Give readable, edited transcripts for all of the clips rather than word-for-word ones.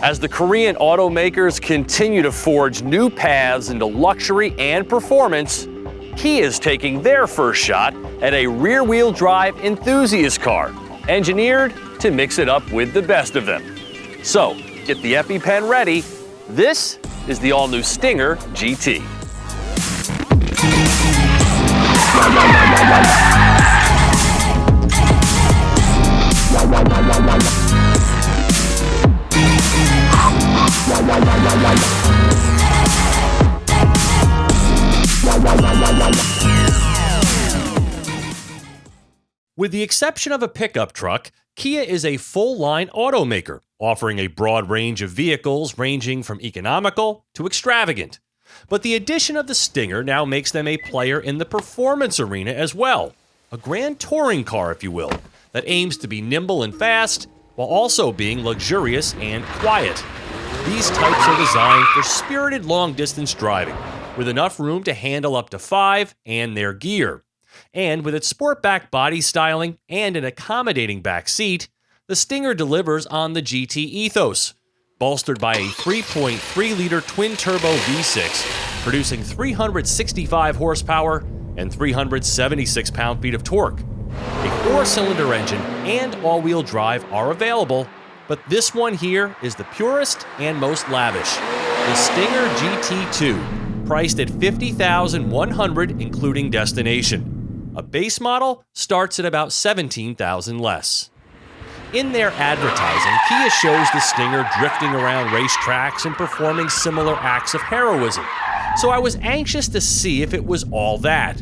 As the Korean automakers continue to forge new paths into luxury and performance, Kia is taking their first shot at a rear-wheel drive enthusiast car, engineered to mix it up with the best of them. So, get the EpiPen ready. This is the all-new Stinger GT. With the exception of a pickup truck, Kia is a full-line automaker, offering a broad range of vehicles ranging from economical to extravagant. But the addition of the Stinger now makes them a player in the performance arena as well. A grand touring car, if you will, that aims to be nimble and fast, while also being luxurious and quiet. These types are designed for spirited long-distance driving, with enough room to handle up to 5 and their gear. And with its sportback body styling and an accommodating back seat, the Stinger delivers on the GT ethos, bolstered by a 3.3-liter twin-turbo V6, producing 365 horsepower and 376 pound-feet of torque. A 4-cylinder engine and all-wheel drive are available, but this one here is the purest and most lavish. The Stinger GT2, priced at $50,100 including destination. A base model starts at about $17,000 less. In their advertising, Kia shows the Stinger drifting around racetracks and performing similar acts of heroism, so I was anxious to see if it was all that.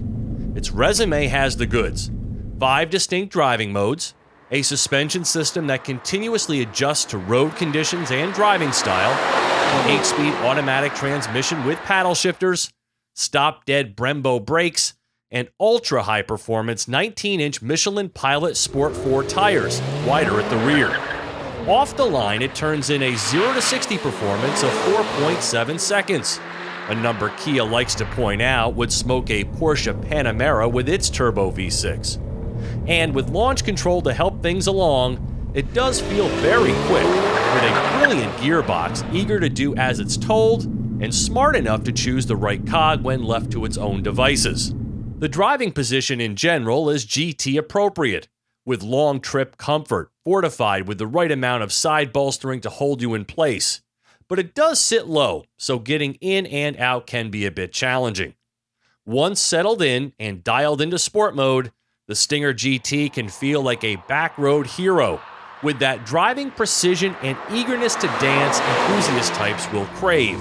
Its resume has the goods: 5 distinct driving modes, a suspension system that continuously adjusts to road conditions and driving style, an 8-speed automatic transmission with paddle shifters, stop-dead Brembo brakes, and ultra-high-performance 19-inch Michelin Pilot Sport 4 tires, wider at the rear. Off the line, it turns in a 0 to 60 performance of 4.7 seconds, a number Kia likes to point out would smoke a Porsche Panamera with its turbo V6. And with launch control to help things along, it does feel very quick, with a brilliant gearbox eager to do as it's told and smart enough to choose the right cog when left to its own devices. The driving position in general is GT appropriate, with long trip comfort, fortified with the right amount of side bolstering to hold you in place. But it does sit low, so getting in and out can be a bit challenging. Once settled in and dialed into sport mode, the Stinger GT can feel like a backroad hero, with that driving precision and eagerness to dance enthusiast types will crave.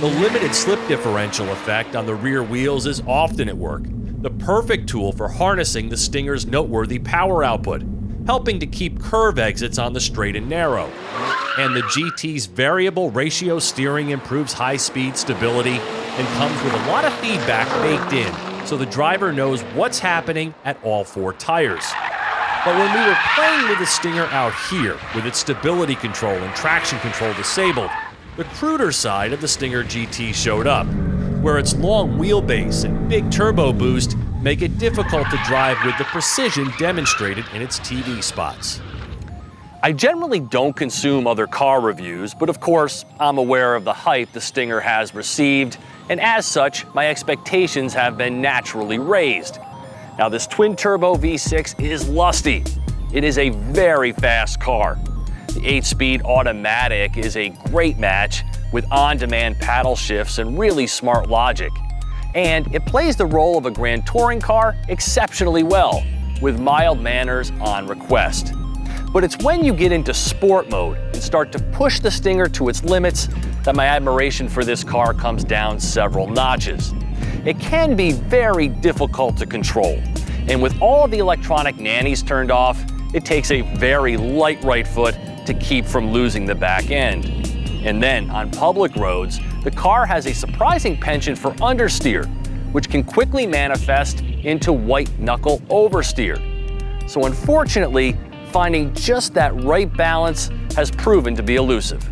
The limited slip differential effect on the rear wheels is often at work, the perfect tool for harnessing the Stinger's noteworthy power output, helping to keep curve exits on the straight and narrow. And the GT's variable ratio steering improves high-speed stability and comes with a lot of feedback baked in, so the driver knows what's happening at all 4 tires. But when we were playing with the Stinger out here, with its stability control and traction control disabled, the cruder side of the Stinger GT showed up, where its long wheelbase and big turbo boost make it difficult to drive with the precision demonstrated in its TV spots. I generally don't consume other car reviews, but of course, I'm aware of the hype the Stinger has received, and as such, my expectations have been naturally raised. Now, this twin-turbo V6 is lusty. It is a very fast car. The 8-speed automatic is a great match with on-demand paddle shifts and really smart logic. And it plays the role of a grand touring car exceptionally well, with mild manners on request. But it's when you get into sport mode and start to push the Stinger to its limits that my admiration for this car comes down several notches. It can be very difficult to control, and with all of the electronic nannies turned off, it takes a very light right foot to keep from losing the back end. And then, on public roads, the car has a surprising penchant for understeer, which can quickly manifest into white-knuckle oversteer. So unfortunately, finding just that right balance has proven to be elusive.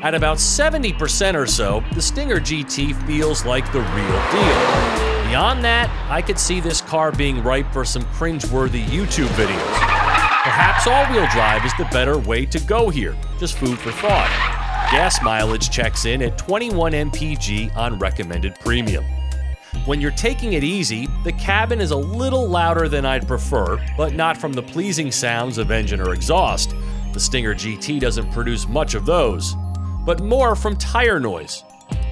At about 70% or so, the Stinger GT feels like the real deal. Beyond that, I could see this car being ripe for some cringeworthy YouTube videos. Perhaps all-wheel drive is the better way to go here. Just food for thought. Gas mileage checks in at 21 mpg on recommended premium. When you're taking it easy, the cabin is a little louder than I'd prefer, but not from the pleasing sounds of engine or exhaust. The Stinger GT doesn't produce much of those, but more from tire noise.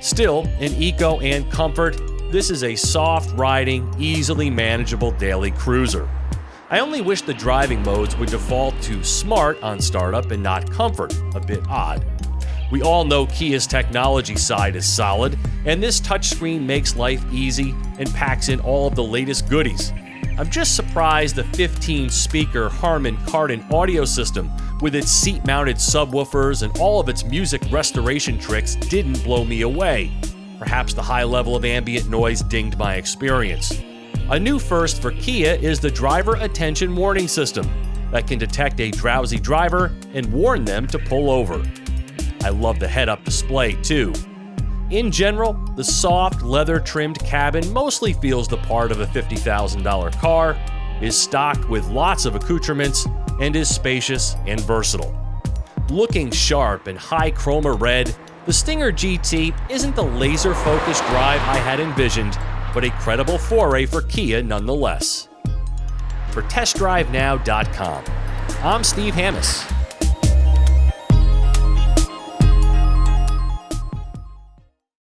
Still, in eco and comfort, this is a soft-riding, easily manageable daily cruiser. I only wish the driving modes would default to Smart on startup and not Comfort, a bit odd. We all know Kia's technology side is solid, and this touchscreen makes life easy and packs in all of the latest goodies. I'm just surprised the 15-speaker Harman Kardon audio system with its seat-mounted subwoofers and all of its music restoration tricks didn't blow me away. Perhaps the high level of ambient noise dinged my experience. A new first for Kia is the driver attention warning system that can detect a drowsy driver and warn them to pull over. I love the head-up display too. In general, the soft, leather-trimmed cabin mostly feels the part of a $50,000 car, is stocked with lots of accoutrements, and is spacious and versatile. Looking sharp and high chroma red, the Stinger GT isn't the laser-focused drive I had envisioned, but a credible foray for Kia nonetheless. For TestDriveNow.com, I'm Steve Hammis.